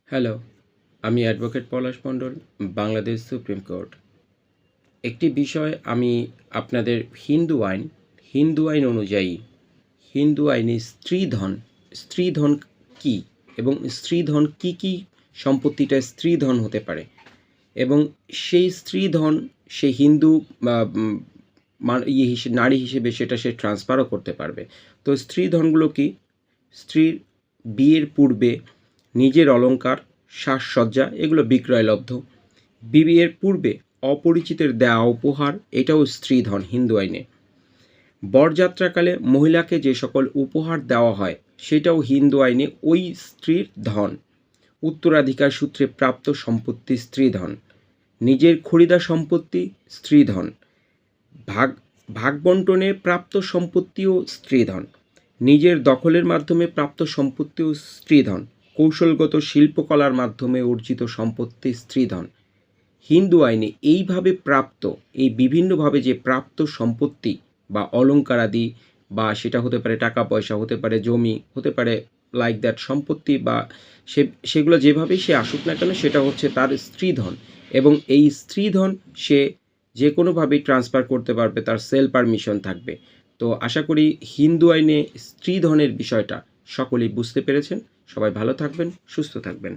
Hello, আমি advocate পলাশ মণ্ডল, Bangladesh supreme court. একটি বিষয় আমি আপনাদের হিন্দু আইন অনুযায়ী হিন্দু আইনে স্ত্রীধন কী এবং স্ত্রীধন কী সম্পত্তিটা স্ত্রীধন হতে পারে এবং সেই স্ত্রীধন সে হিন্দু বা নারী হিসেবে সেটা সে ট্রান্সফারও করতে পারবে। তো স্ত্রীধনগুলো কি? স্ত্রীর বিয়ের পূর্বে নিজের অলংকার, সাজসজ্জা এগুলো বিক্রয়লব্ধ। বিয়ের পূর্বে অপরিচিতের দেওয়া উপহার এটাও স্ত্রীধন হিন্দু আইনে। বরযাত্রাকালে মহিলাকে যে সকল উপহার দেওয়া হয় সেটাও হিন্দু আইনে ওই স্ত্রীর ধন। উত্তরাধিকার সূত্রে প্রাপ্ত সম্পত্তি স্ত্রীধন। নিজের খরিদা সম্পত্তি স্ত্রীধন। ভাগবণ্টনে প্রাপ্ত সম্পত্তিও স্ত্রীধন। নিজের দখলের মাধ্যমে প্রাপ্ত সম্পত্তিও স্ত্রীধন। কৌশলগত শিল্পকলার মাধ্যমে অর্জিত সম্পত্তি স্ত্রীধন। হিন্দু আইনে এইভাবে প্রাপ্ত, এই বিভিন্নভাবে যে প্রাপ্ত সম্পত্তি বা অলংকারাদি বা সেটা হতে পারে টাকা পয়সা, হতে পারে জমি, হতে পারে লাইক দ্যাট সম্পত্তি বা সেগুলো যেভাবেই সে আসুক না কেন সেটা হচ্ছে তার স্ত্রীধন এবং এই স্ত্রীধন সে যে কোনোভাবেই ট্রান্সফার করতে পারবে, তার সেল পারমিশন থাকবে। তো আশা করি হিন্দু আইনে স্ত্রীধনের বিষয়টা সকলেই বুঝতে পেরেছেন। সবাই ভালো থাকবেন, সুস্থ থাকবেন।